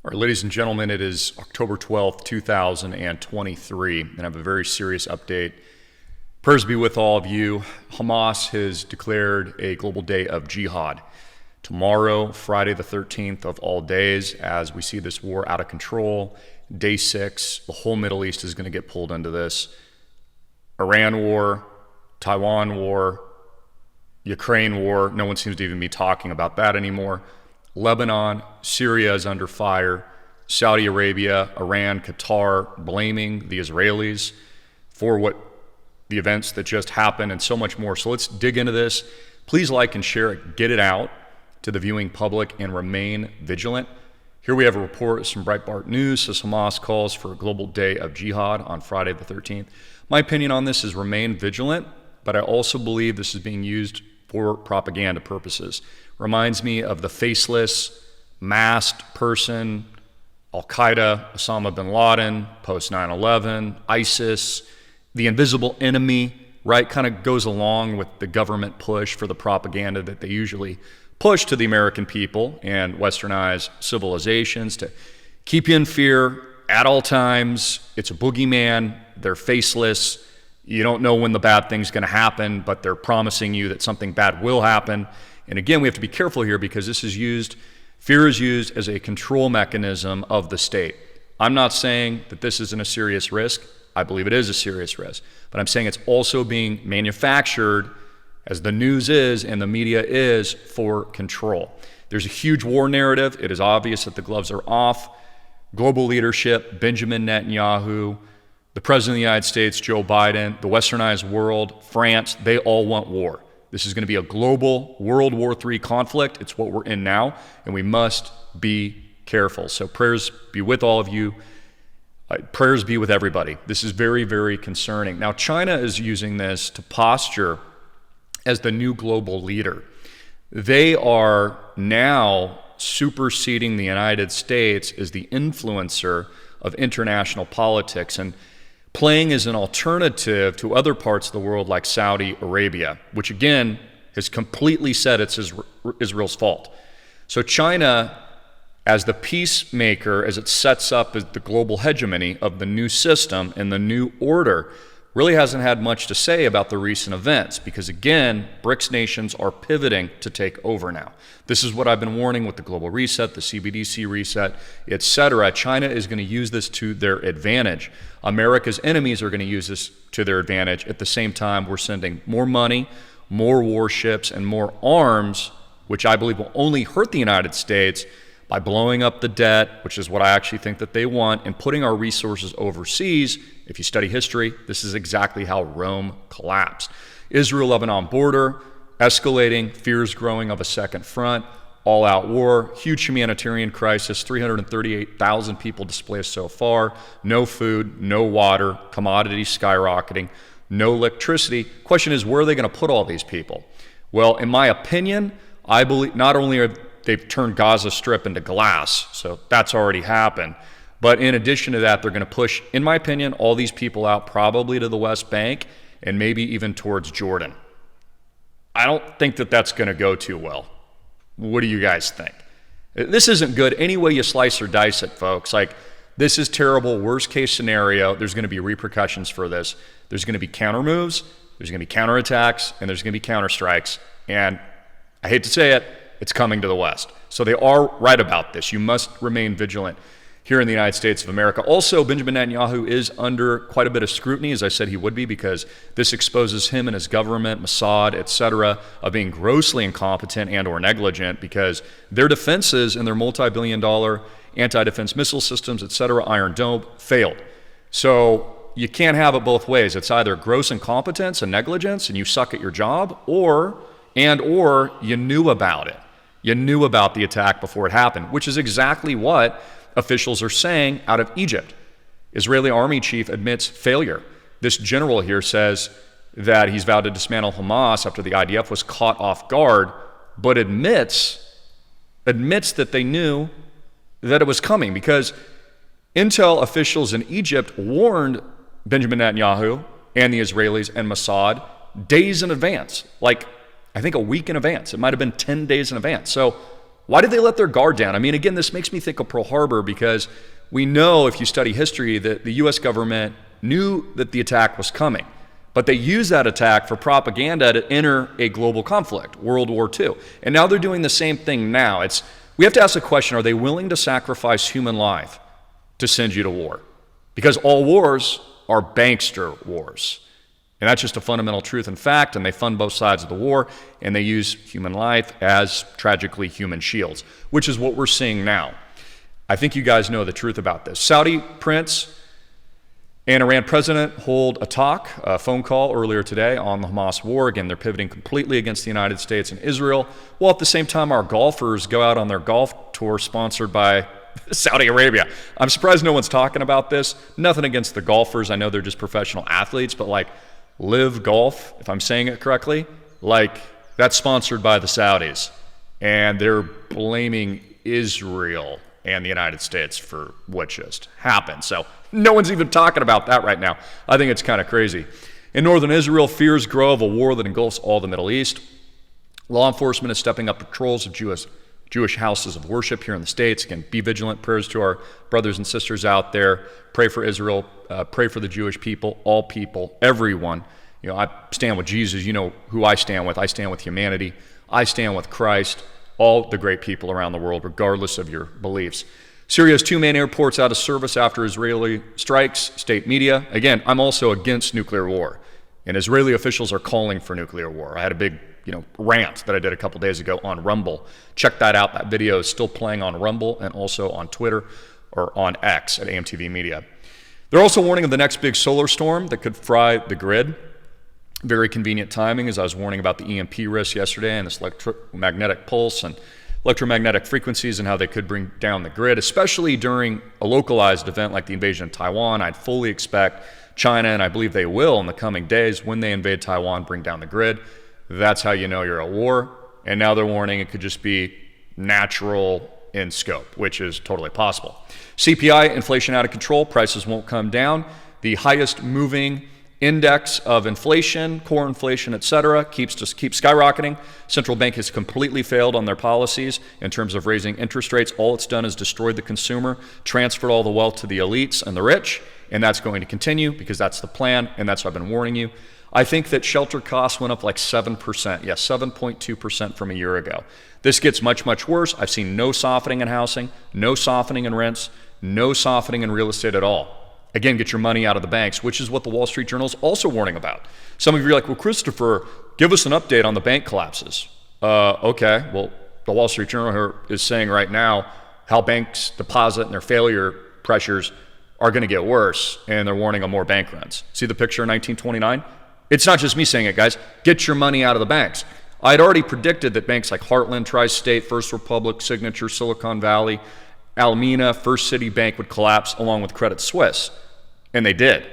All right, ladies and gentlemen, it is October 12th, 2023, and I have a very serious update. Prayers be with all of you. Hamas has declared a global day of jihad. Tomorrow, Friday the 13th of all days, as we see this war out of control, day 6, the whole Middle East is going to get pulled into this. Iran war, Taiwan war, Ukraine war, no one seems to even be talking about that anymore. Lebanon, Syria is under fire. Saudi Arabia, Iran, Qatar blaming the Israelis for the events that just happened and so much more. So let's dig into this. Please like and share it. Get it out to the viewing public and remain vigilant. Here we have a report from Breitbart News. Says Hamas calls for a global day of jihad on Friday the 13th. My opinion on this is remain vigilant, but I also believe this is being used for propaganda purposes. Reminds me of the faceless, masked person, Al-Qaeda, Osama bin Laden, post 9/11, ISIS, the invisible enemy, right? Kind of goes along with the government push for the propaganda that they usually push to the American people and westernized civilizations to keep you in fear at all times. It's a boogeyman. They're faceless. You don't know when the bad thing's going to happen, but they're promising you that something bad will happen. And again, we have to be careful here because fear is used as a control mechanism of the state. I'm not saying that this isn't a serious risk. I believe it is a serious risk. But I'm saying it's also being manufactured, as the news is and the media is, for control. There's a huge war narrative. It is obvious that the gloves are off. Global leadership, Benjamin Netanyahu, the President of the United States, Joe Biden, the westernized world, France, they all want war. This is going to be a global World War III conflict. It's what we're in now, and we must be careful. So prayers be with all of you. Prayers be with everybody. This is very, very concerning. Now, China is using this to posture as the new global leader. They are now superseding the United States as the influencer of international politics and playing as an alternative to other parts of the world like Saudi Arabia, which again has completely said it's Israel's fault. So China, as the peacemaker, as it sets up as the global hegemony of the new system and the new order, really hasn't had much to say about the recent events because, again, BRICS nations are pivoting to take over now. This is what I've been warning with the global reset, the CBDC reset, etc. China is going to use this to their advantage. America's enemies are going to use this to their advantage. At the same time, we're sending more money, more warships, and more arms, which I believe will only hurt the United States by blowing up the debt, which is what I actually think that they want, and putting our resources overseas. If you study history, this is exactly how Rome collapsed. Israel-Lebanon border, escalating, fears growing of a second front, all-out war, huge humanitarian crisis, 338,000 people displaced so far, no food, no water, commodities skyrocketing, no electricity. Question is, where are they going to put all these people? Well, in my opinion, I believe not only are they've turned Gaza Strip into glass, so that's already happened. But in addition to that, they're going to push, in my opinion, all these people out probably to the West Bank and maybe even towards Jordan. I don't think that that's going to go too well. What do you guys think? This isn't good any way you slice or dice it, folks. Like, this is terrible, worst case scenario. There's going to be repercussions for this. There's going to be counter moves, there's going to be counterattacks, and there's going to be counterstrikes. And I hate to say it, it's coming to the West. So they are right about this. You must remain vigilant here in the United States of America. Also, Benjamin Netanyahu is under quite a bit of scrutiny, as I said he would be, because this exposes him and his government, Mossad, etc., of being grossly incompetent and or negligent, because their defenses and their multi-billion-dollar anti-defense missile systems, etc., Iron Dome, failed. So you can't have it both ways. It's either gross incompetence and negligence and you suck at your job, or you knew about it. You knew about the attack before it happened, which is exactly what officials are saying out of Egypt. Israeli army chief admits failure. This general here says that he's vowed to dismantle Hamas after the IDF was caught off guard, but admits that they knew that it was coming because intel officials in Egypt warned Benjamin Netanyahu and the Israelis and Mossad days in advance, like I think a week in advance. It might have been 10 days in advance. So Why did they let their guard down? I mean, again, this makes me think of Pearl Harbor, because we know, if you study history, that the U.S. government knew that the attack was coming, but they used that attack for propaganda to enter a global conflict, World War II. And now they're doing the same thing now. We have to ask the question, are they willing to sacrifice human life to send you to war? Because all wars are bankster wars. And that's just a fundamental truth and fact, and they fund both sides of the war, and they use human life as, tragically, human shields, which is what we're seeing now. I think you guys know the truth about this. Saudi prince and Iran president hold a phone call earlier today on the Hamas war. Again, they're pivoting completely against the United States and Israel, while at the same time our golfers go out on their golf tour sponsored by Saudi Arabia. I'm surprised no one's talking about this. Nothing against the golfers. I know they're just professional athletes, but like Live Golf, if I'm saying it correctly, like that's sponsored by the Saudis. And they're blaming Israel and the United States for what just happened. So no one's even talking about that right now. I think it's kind of crazy. In northern Israel, fears grow of a war that engulfs all the Middle East. Law enforcement is stepping up patrols of Jewish houses of worship here in the States. Again, be vigilant. Prayers to our brothers and sisters out there. Pray for Israel. Pray for the Jewish people, all people, everyone. You know, I stand with Jesus. You know who I stand with. I stand with humanity. I stand with Christ, all the great people around the world, regardless of your beliefs. Syria's two main airports out of service after Israeli strikes, state media. Again, I'm also against nuclear war, and Israeli officials are calling for nuclear war. I had a big rant that I did a couple days ago on Rumble. Check that out. That video is still playing on Rumble and also on Twitter or on X at AMTV Media. They're also warning of the next big solar storm that could fry the grid. Very convenient timing, as I was warning about the EMP risk yesterday and this electromagnetic pulse and electromagnetic frequencies and how they could bring down the grid, especially during a localized event like the invasion of Taiwan. I'd fully expect China, and I believe they will in the coming days, when they invade Taiwan, bring down the grid. That's how you know you're at war. And now they're warning it could just be natural in scope, which is totally possible. CPI, inflation out of control, prices won't come down. The highest moving index of inflation, core inflation, et cetera, keeps skyrocketing. Central bank has completely failed on their policies in terms of raising interest rates. All it's done is destroyed the consumer, transferred all the wealth to the elites and the rich, and that's going to continue because that's the plan, and that's what I've been warning you. I think that shelter costs went up like 7%. Yes, 7.2% from a year ago. This gets much, much worse. I've seen no softening in housing, no softening in rents, no softening in real estate at all. Again, get your money out of the banks, which is what the Wall Street Journal is also warning about. Some of you are like, well, Christopher, give us an update on the bank collapses. Okay, well, the Wall Street Journal here is saying right now how banks deposit and their failure pressures are going to get worse, and they're warning of more bank runs. See the picture in 1929? It's not just me saying it, guys. Get your money out of the banks. I had already predicted that banks like Heartland, Tri-State, First Republic, Signature, Silicon Valley, Alameda, First City Bank would collapse along with Credit Suisse, and they did.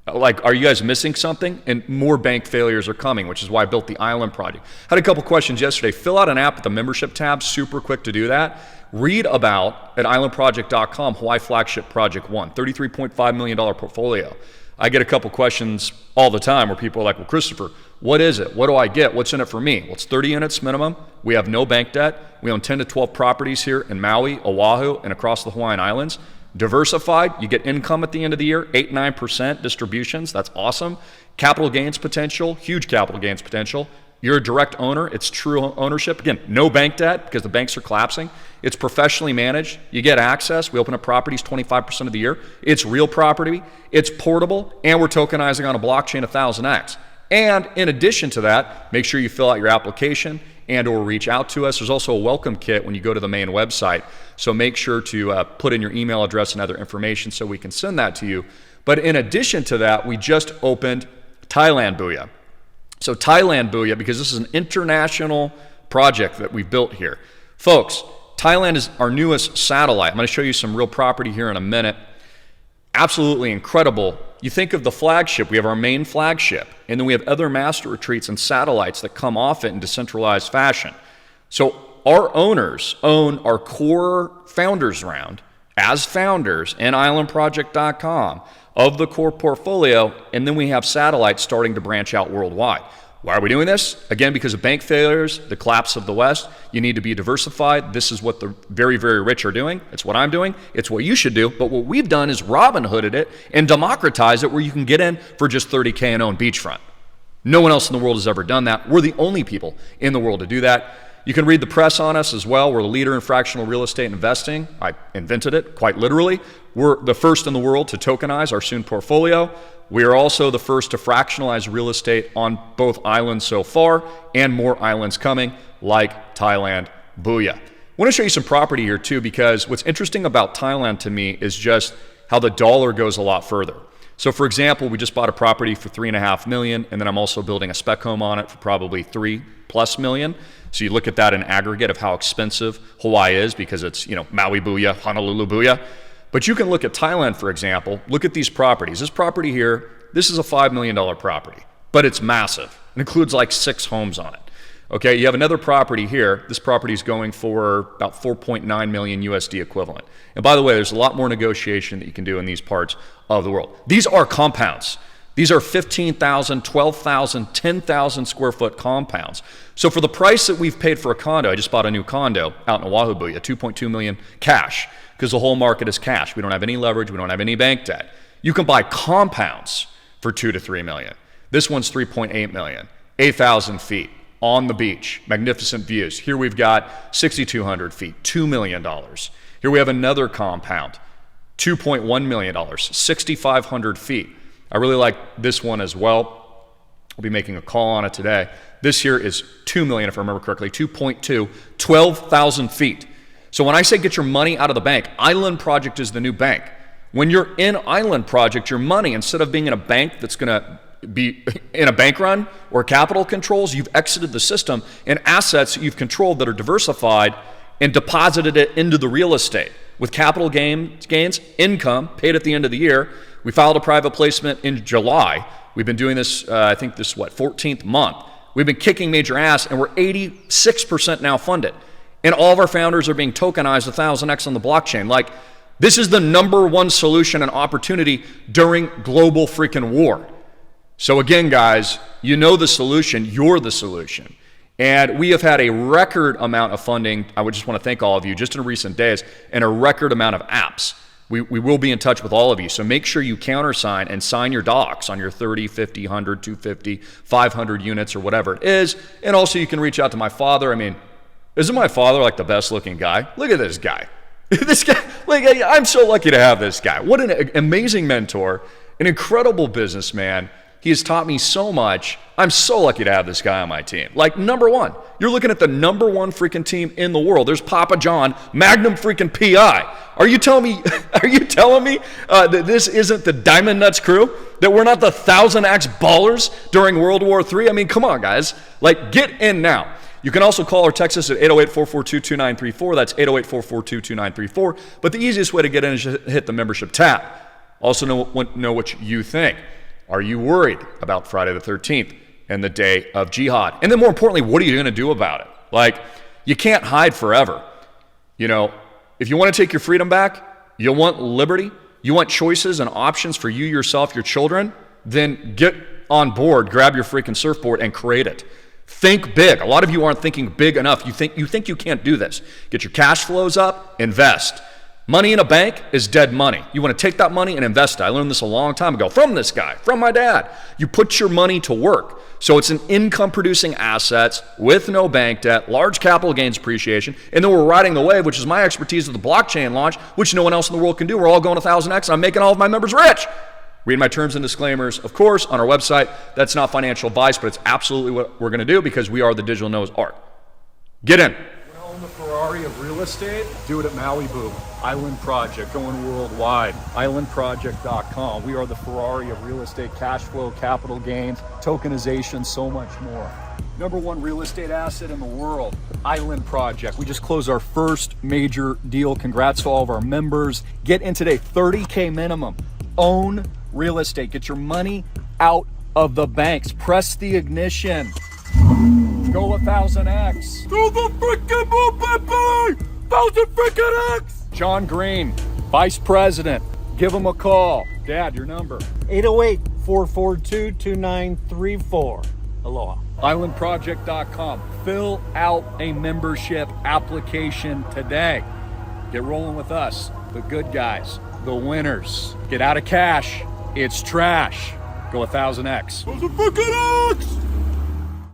Like, are you guys missing something? And more bank failures are coming, which is why I built the Island Project. Had a couple questions yesterday. Fill out an app with the membership tab, super quick to do that. Read about at islandproject.com, Hawaii Flagship Project 1, $33.5 million portfolio. I get a couple questions all the time where people are like, well, Christopher, what is it? What do I get? What's in it for me? Well, it's 30 units minimum. We have no bank debt. We own 10 to 12 properties here in Maui, Oahu, and across the Hawaiian Islands. Diversified, you get income at the end of the year, 8-9% distributions. That's awesome. Capital gains potential, huge capital gains potential. You're a direct owner. It's true ownership. Again, no bank debt because the banks are collapsing. It's professionally managed. You get access. We open up properties 25% of the year. It's real property. It's portable. And we're tokenizing on a blockchain 1000x. And in addition to that, make sure you fill out your application and or reach out to us. There's also a welcome kit when you go to the main website. So make sure to put in your email address and other information so we can send that to you. But in addition to that, we just opened Thailand Booyah. So Thailand Booyah, because this is an international project that we've built here. Folks, Thailand is our newest satellite. I'm going to show you some real property here in a minute. Absolutely incredible. You think of the flagship, we have our main flagship, and then we have other master retreats and satellites that come off it in decentralized fashion. So our owners own our core founders round as founders in islandproject.com of the core portfolio, and then we have satellites starting to branch out worldwide. Why are we doing this? Again, because of bank failures, the collapse of the West. You need to be diversified. This is what the very, very rich are doing. It's what I'm doing. It's what you should do. But what we've done is Robin Hooded it and democratized it where you can get in for just $30K and own beachfront. No one else in the world has ever done that. We're the only people in the world to do that. You can read the press on us as well. We're the leader in fractional real estate investing. I invented it, quite literally. We're the first in the world to tokenize our soon portfolio. We are also the first to fractionalize real estate on both islands so far, and more islands coming, like Thailand. Booyah. I want to show you some property here too, because what's interesting about Thailand to me is just how the dollar goes a lot further. So for example, we just bought a property for $3.5 million, and then I'm also building a spec home on it for probably $3+ million. So you look at that in aggregate of how expensive Hawaii is, because it's, Maui booyah, Honolulu booyah. But you can look at Thailand, for example. Look at these properties. This property here, this is a $5 million property, but it's massive. It includes like 6 homes on it. Okay, you have another property here. This property is going for about 4.9 million USD equivalent. And by the way, there's a lot more negotiation that you can do in these parts of the world. These are compounds. These are 15,000, 12,000, 10,000 square foot compounds. So for the price that we've paid for a condo, I just bought a new condo out in Oahu, Booyah, 2.2 million cash, because the whole market is cash. We don't have any leverage. We don't have any bank debt. You can buy compounds for 2 to 3 million. This one's 3.8 million, 8,000 feet on the beach, magnificent views. Here we've got 6,200 feet, $2 million. Here we have another compound, $2.1 million, 6,500 feet. I really like this one as well. I'll be making a call on it today. This here is 2 million, if I remember correctly, 2.2, 12,000 feet. So when I say get your money out of the bank, Island Project is the new bank. When you're in Island Project, your money, instead of being in a bank that's going to be in a bank run or capital controls, you've exited the system, and assets you've controlled that are diversified and deposited it into the real estate with capital gains, income paid at the end of the year. We filed a private placement in July. We've been doing this, I think this, 14th month. We've been kicking major ass, and we're 86% now funded. And all of our founders are being tokenized 1,000x on the blockchain. Like, this is the #1 solution and opportunity during global freaking war. So again, guys, you know the solution, you're the solution. And we have had a record amount of funding. I would just want to thank all of you just in recent days, and a record amount of apps. We will be in touch with all of you. So make sure you countersign and sign your docs on your 30, 50, 100, 250, 500 units or whatever it is. And also you can reach out to my father. I mean, isn't my father like the best looking guy? Look at this guy. This guy, like, I'm so lucky to have this guy. What an amazing mentor, an incredible businessman. He has taught me so much. I'm so lucky to have this guy on my team. Like, #1. You're looking at the #1 freaking team in the world. There's Papa John, Magnum freaking PI. Are you telling me that this isn't the Diamond Nuts crew? That we're not the 1,000x ballers during World War III? I mean, come on, guys. Like, get in now. You can also call or text us at 808-442-2934. That's 808-442-2934. But the easiest way to get in is just hit the membership tab. Also know what you think. Are you worried about Friday the 13th and the day of jihad? And then more importantly, what are you going to do about it? Like, you can't hide forever. If you want to take your freedom back, you want liberty, you want choices and options for you, yourself, your children, then get on board, grab your freaking surfboard and create it. Think big. A lot of you aren't thinking big enough. You think you can't do this. Get your cash flows up, invest. Money in a bank is dead money. You want to take that money and invest it. I learned this a long time ago from this guy, from my dad. You put your money to work. So it's an income-producing assets with no bank debt, large capital gains appreciation, and then we're riding the wave, which is my expertise of the blockchain launch, which no one else in the world can do. We're all going 1,000x, and I'm making all of my members rich. Read my terms and disclaimers, of course, on our website. That's not financial advice, but it's absolutely what we're going to do because we are the digital Noah's Ark. Get in. Own the Ferrari of real estate, do it at Maui Boo. Island Project, going worldwide. Islandproject.com. We are the Ferrari of real estate, cash flow, capital gains, tokenization, so much more. #1 real estate asset in the world, Island Project. We just closed our first major deal. Congrats to all of our members. Get in today, $30K minimum. Own real estate. Get your money out of the banks. Press the ignition. Go 1,000x. Do the freaking move, baby! 1,000 freaking X! John Greene, Vice President. Give him a call. Dad, your number. 808-442-2934. Aloha. islandproject.com. Fill out a membership application today. Get rolling with us, the good guys, the winners. Get out of cash. It's trash. Go 1000X. Those are fucking X!